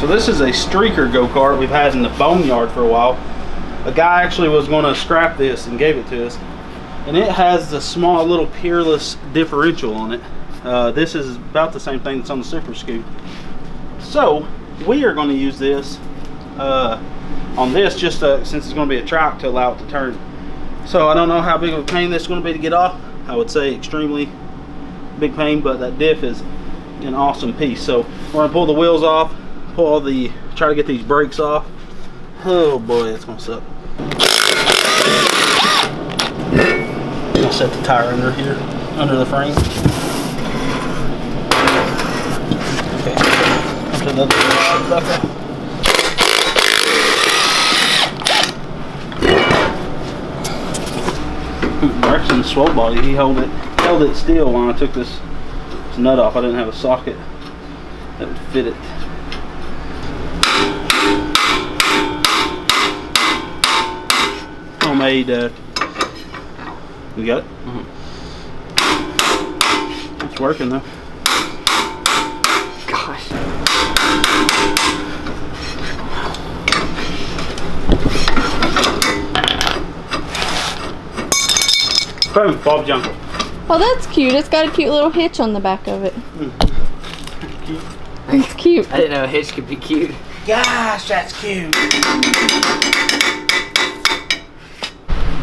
this is a streaker go-kart we've had in the boneyard for a while. A guy actually was going to scrap this and gave it to us. And it has the small little peerless differential on it. This is about the same thing that's on the Super Scoop. So we are going to use this on this just since it's going to be a trike to allow it to turn. So I don't know how big of a pain this is going to be to get off. I would say extremely big pain, but that diff is an awesome piece. So we're going to pull the wheels off, try to get these brakes off. Oh boy, it's going to suck. I'll set the tire under here, under the frame. Okay, onto the other buckle. Braxton's swole body, he held it still when I took this nut off. I didn't have a socket that would fit it. Homemade. You got it? Mm-hmm. It's working though. Gosh. Boom, Bob Jungle. Oh, that's cute. It's got a cute little hitch on the back of it. Cute. It's cute. I didn't know a hitch could be cute. Gosh, that's cute.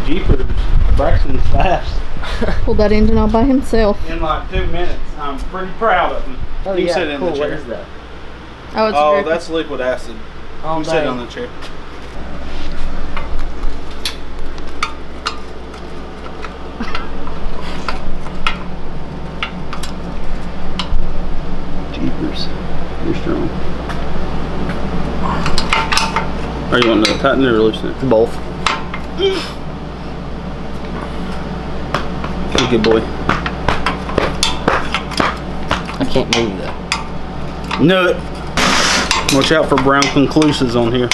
Jeepers, Braxton's fast. Pulled that engine all by himself. In like 2 minutes. I'm pretty proud of him. Oh, you yeah, sit in cool. the chair. What is that? Oh, it's Oh, that's liquid acid. Oh, You sit on the chair. Jeepers, you're strong. Are you wanting to tighten it or loosen it? Both. Good boy. I can't move that. Nut. Watch out for brown conclusions on here.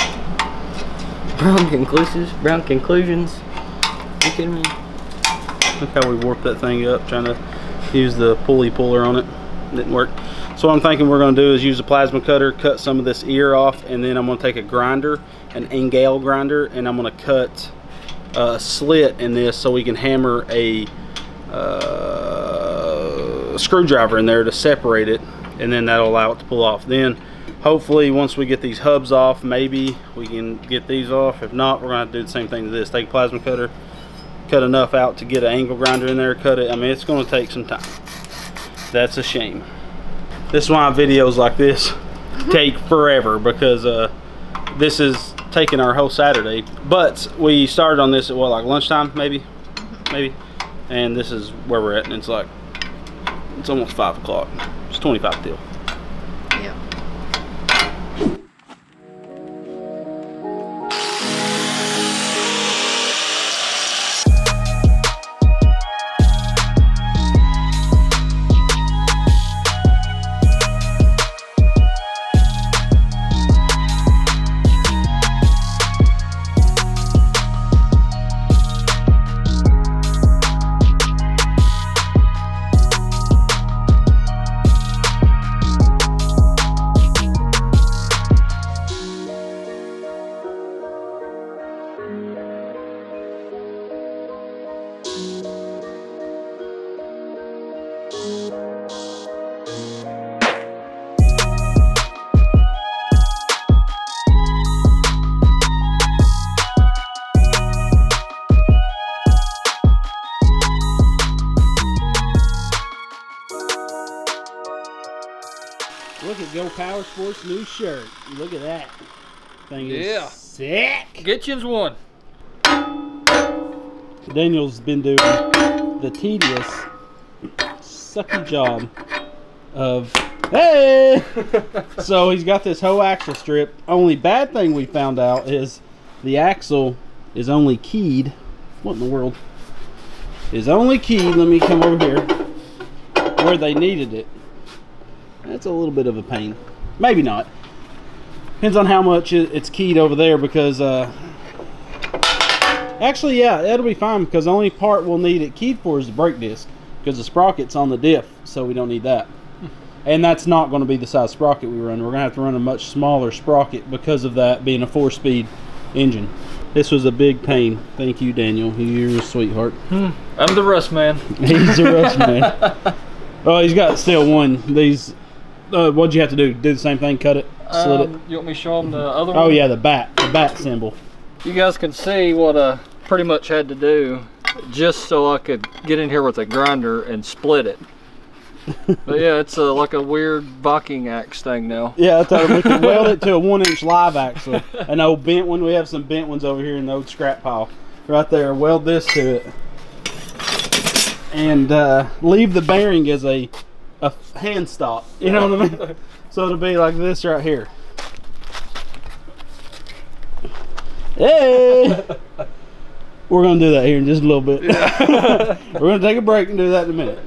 Brown conclusions? Brown conclusions? You kidding me? Look how we warped that thing up, trying to use the pulley puller on it. Didn't work. So what I'm thinking we're going to do is use a plasma cutter, cut some of this ear off, and then I'm going to take a grinder, an Engale grinder, and I'm going to cut a slit in this so we can hammer a screwdriver in there to separate it, and then that'll allow it to pull off. Then hopefully once we get these hubs off, maybe we can get these off. If not, we're going to do the same thing to this. Take a plasma cutter, cut enough out to get an angle grinder in there, cut it. I mean, it's going to take some time. That's a shame. This is why videos like this take forever, because this is taking our whole Saturday. But we started on this at what, like lunchtime, maybe, and this is where we're at, and it's like it's almost 5 o'clock. It's 25 till. Yep. Look at Go Power Sports' new shirt. Look at that. Thing Yeah. is sick. Get you one. Daniel's been doing the tedious, sucky job of, hey! So he's got this whole axle strip. Only bad thing we found out is the axle is only keyed. What in the world? Is only keyed. Let me come over here where they needed it. That's a little bit of a pain. Maybe not. Depends on how much it's keyed over there, because actually, yeah, that'll be fine, because the only part we'll need it keyed for is the brake disc, because the sprocket's on the diff, so we don't need that. And that's not going to be the size sprocket we run. We're going to have to run a much smaller sprocket because of that being a 4-speed engine. This was a big pain. Thank you, Daniel. You're a sweetheart. I'm the rust man. He's the rust man. Oh, he's got still one. These, what'd you have to do? Do the same thing? Cut it? Slit it? You want me to show them the other one? Oh yeah, the bat symbol. You guys can see what I pretty much had to do just so I could get in here with a grinder and split it. But yeah, it's like a weird Viking axe thing now. Yeah, I thought we could weld it to a 1-inch live axle. An old bent one. We have some bent ones over here in the old scrap pile. Right there. Weld this to it. And leave the bearing as a hand stop. You know what I mean? So it'll be like this right here. Hey! We're going to do that here in just a little bit. Yeah. We're going to take a break and do that in a minute.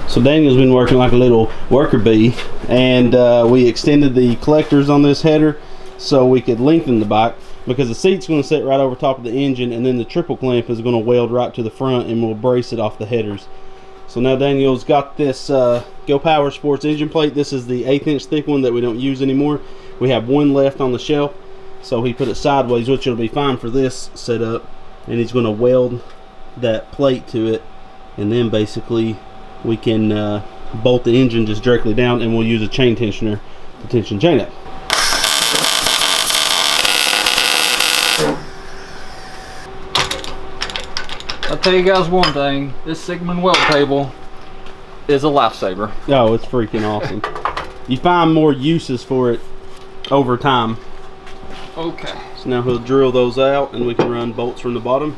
So Daniel's been working like a little worker bee, and we extended the collectors on this header so we could lengthen the bike, because the seat's going to sit right over top of the engine, and then the triple clamp is going to weld right to the front, and we'll brace it off the headers. So now Daniel's got this Go Power Sports engine plate. This is the 1/8-inch thick one that we don't use anymore. We have one left on the shelf, so he put it sideways, which will be fine for this setup, and he's going to weld that plate to it, and then basically we can bolt the engine just directly down, and we'll use a chain tensioner to tension chain it. I'll tell you guys one thing, this Sigmund weld table is a lifesaver. Oh, it's freaking awesome. You find more uses for it over time. Okay. So now he'll drill those out, and we can run bolts from the bottom,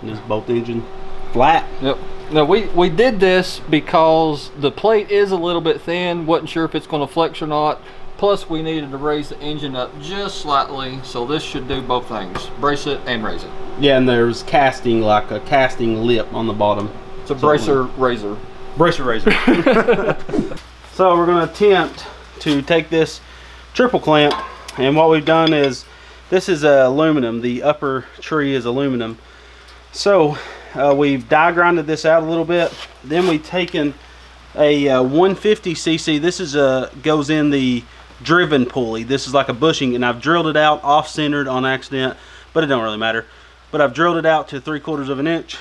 and just bolt the engine flat. Yep. Now we did this because the plate is a little bit thin, wasn't sure if it's going to flex or not. Plus we needed to raise the engine up just slightly, so this should do both things. Brace it and raise it. Yeah, and there's casting, like a casting lip on the bottom. It's a bracer razor. Bracer razor. So we're going to attempt to take this triple clamp, and what we've done is, this is aluminum, the upper tree is aluminum. So we've die grinded this out a little bit. Then we've taken a 150cc. This is goes in the driven pulley. This is like a bushing, and I've drilled it out off-centered on accident, but it don't really matter. But I've drilled it out to 3/4 of an inch.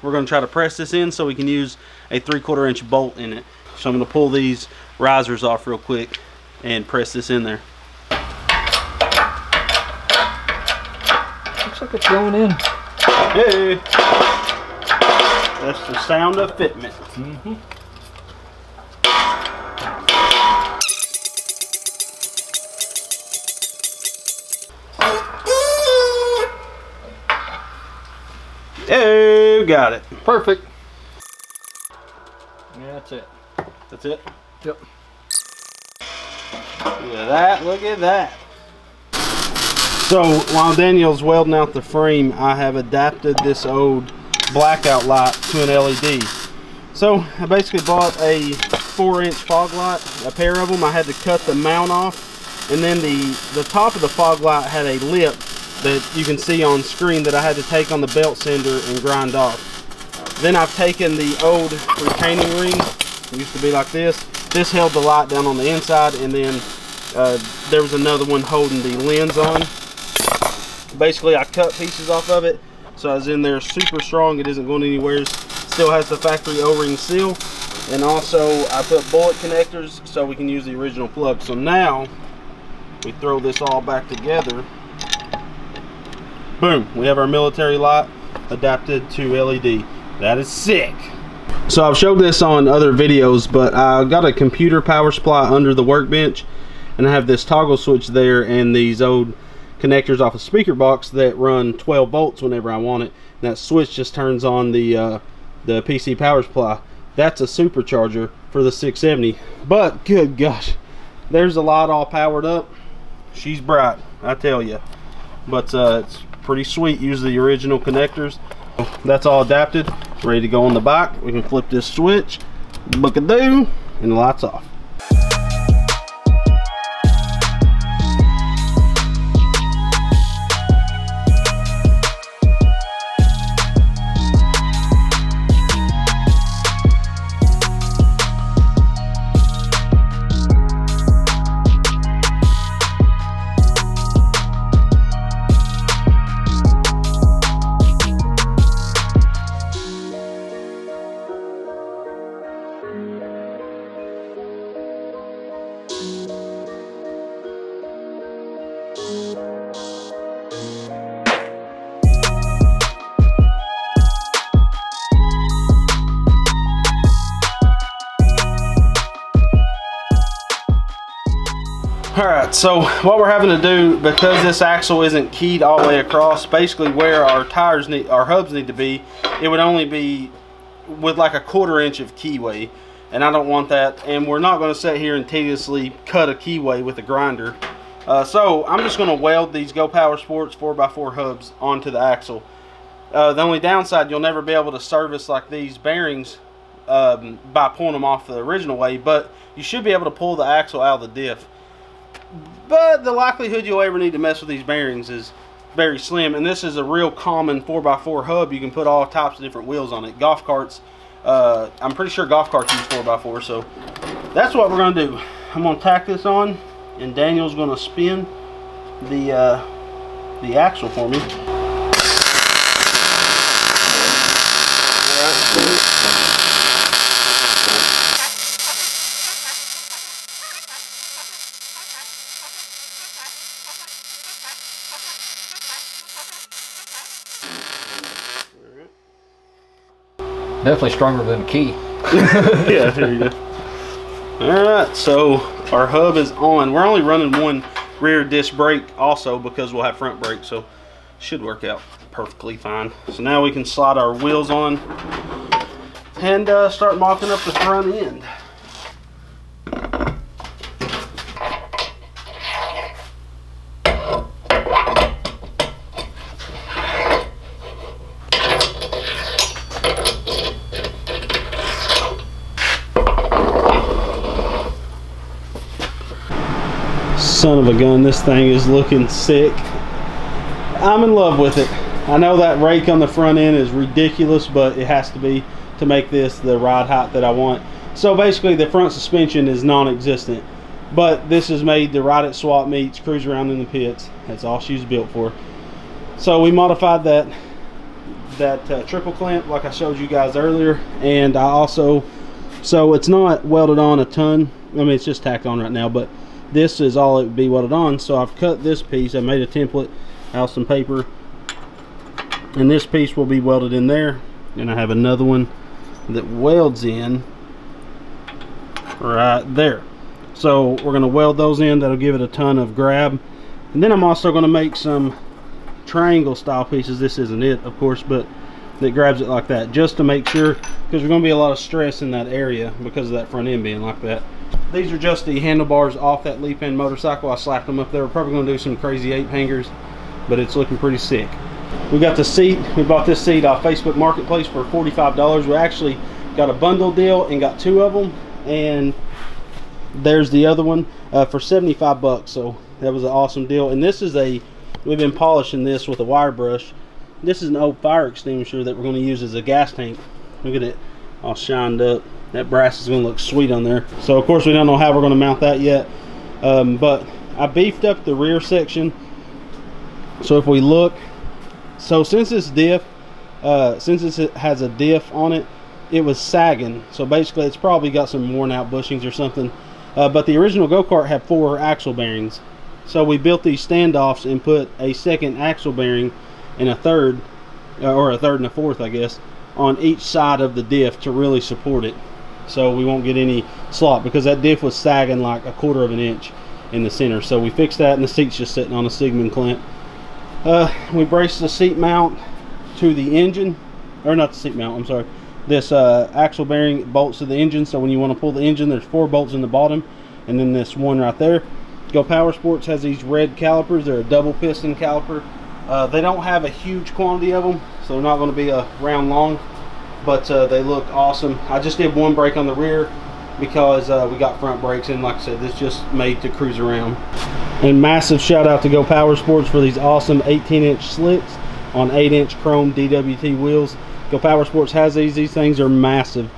We're going to try to press this in so we can use a 3/4 inch bolt in it. So I'm going to pull these risers off real quick and press this in there. Looks like it's going in. Hey! That's the sound of fitment. Mm-hmm. Hey, got it. Perfect. Yeah, that's it. That's it? Yep. Look at that, look at that. So while Daniel's welding out the frame, I have adapted this old blackout light to an LED. So I basically bought a 4-inch fog light, a pair of them. I had to cut the mount off, and then the top of the fog light had a lip that you can see on screen that I had to take on the belt sender and grind off. Then I've taken the old retaining ring, it used to be like this. This held the light down on the inside, and then there was another one holding the lens on. Basically I cut pieces off of it, so I was in there super strong, it isn't going anywhere. Still has the factory O-ring seal, and also I put bullet connectors so we can use the original plug. So now we throw this all back together. Boom, we have our military light adapted to LED. That is sick. So I've showed this on other videos, but I got a computer power supply under the workbench, and I have this toggle switch there and these old connectors off a speaker box that run 12 volts whenever I want it. And that switch just turns on the PC power supply. That's a supercharger for the 670. But good gosh, there's a light all powered up. She's bright, I tell you. But it's pretty sweet. Use the original connectors. That's all adapted, ready to go on the bike. We can flip this switch, book-a-doo, and the light's off. Alright, so what we're having to do, because this axle isn't keyed all the way across, basically where our tires need, our hubs need to be, it would only be with like a 1/4 inch of keyway, and I don't want that, and we're not going to sit here and tediously cut a keyway with a grinder. So I'm just going to weld these Go Power Sports 4x4 hubs onto the axle. The only downside, you'll never be able to service like these bearings by pulling them off the original way, but you should be able to pull the axle out of the diff. But the likelihood you'll ever need to mess with these bearings is very slim, and this is a real common 4x4 hub. You can put all types of different wheels on it. Golf carts, I'm pretty sure golf carts use 4x4, so that's what we're going to do. I'm going to tack this on, and Daniel's going to spin the axle for me. Definitely stronger than a key. Yeah, there you go. Alright, so our hub is on. We're only running one rear disc brake also because we'll have front brakes, so should work out perfectly fine. So now we can slide our wheels on and start mocking up the front end. Son of a gun, this thing is looking sick. I'm in love with it. I know that rake on the front end is ridiculous, but it has to be to make this the ride height that I want. So basically the front suspension is non-existent, but this is made to ride at swap meets, cruise around in the pits. That's all she's built for. So we modified that triple clamp like I showed you guys earlier, and I also, so it's not welded on a ton. I mean, it's just tacked on right now, but this is all it would be welded on. So I've cut this piece. I made a template out of some paper, and this piece will be welded in there, and I have another one that welds in right there. So we're going to weld those in. That'll give it a ton of grab. And then I'm also going to make some triangle style pieces. This isn't it, of course, but that grabs it like that, just to make sure, because there's going to be a lot of stress in that area because of that front end being like that. These are just the handlebars off that leap in motorcycle. I slapped them up there. We're probably going to do some crazy ape hangers, but it's looking pretty sick. We got the seat. We bought this seat off Facebook Marketplace for $45. We actually got a bundle deal and got 2 of them, and there's the other one for 75 bucks. So that was an awesome deal. And this is we've been polishing this with a wire brush. This is an old fire extinguisher that we're going to use as a gas tank. Look at it, all shined up. That brass is going to look sweet on there. So of course we don't know how we're going to mount that yet, but I beefed up the rear section. So if we look, so since this diff, since it has a diff on it, it was sagging. So basically it's probably got some worn out bushings or something. But the original go-kart had 4 axle bearings. So we built these standoffs and put a second axle bearing and a third, or a third and a fourth, I guess, on each side of the diff to really support it, so we won't get any slop, because that diff was sagging like a 1/4 inch in the center. So we fixed that, and the seat's just sitting on a Sigmund clamp. We braced the seat mount to the engine, or not the seat mount, I'm sorry. This axle bearing bolts to the engine, so when you want to pull the engine, there's 4 bolts in the bottom, and then this one right there. Go Power Sports has these red calipers. They're a double piston caliper. They don't have a huge quantity of them, so they're not going to be a round long, but they look awesome. I just did 1 brake on the rear because we got front brakes, and like I said, this is just made to cruise around. And massive shout out to Go Power Sports for these awesome 18-inch slicks on 8-inch chrome DWT wheels. Go Power Sports has these things are massive.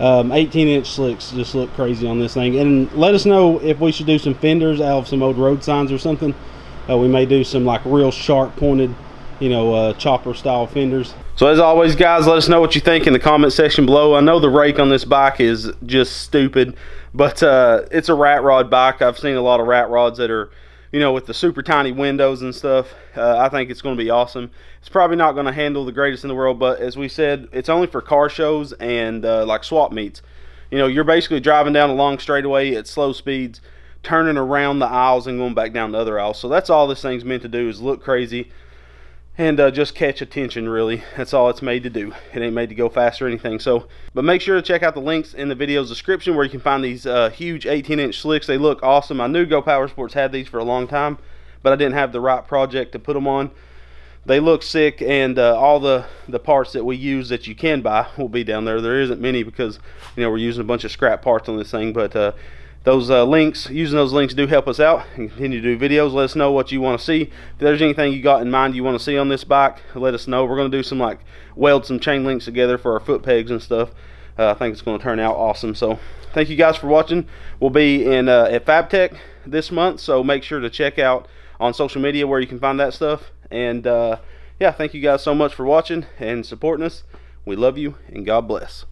18-inch slicks just look crazy on this thing. And let us know if we should do some fenders out of some old road signs or something. We may do some like real sharp pointed, you know, chopper style fenders. So as always, guys, let us know what you think in the comment section below. I know the rake on this bike is just stupid, but it's a rat rod bike. I've seen a lot of rat rods that are you know, with the super tiny windows and stuff. I think it's going to be awesome. It's probably not going to handle the greatest in the world, but as we said, it's only for car shows and like swap meets. You know, you're basically driving down a long straightaway at slow speeds, turning around the aisles and going back down the other aisles. So that's all this thing's meant to do, is look crazy and just catch attention. Really, that's all it's made to do. It ain't made to go fast or anything. So, but make sure to check out the links in the video's description where you can find these huge 18-inch slicks. They look awesome. I knew Go Power Sports had these for a long time, but I didn't have the right project to put them on. They look sick, and all the parts that we use that you can buy will be down there. There isn't many because, you know, we're using a bunch of scrap parts on this thing, but those links, using those links do help us out and continue to do videos. Let us know what you want to see. If there's anything you got in mind you want to see on this bike, let us know. We're going to do some, like, weld some chain links together for our foot pegs and stuff. I think it's going to turn out awesome. So thank you guys for watching. We'll be in at FabTech this month, so make sure to check out on social media where you can find that stuff. And yeah, thank you guys so much for watching and supporting us. We love you, and God bless.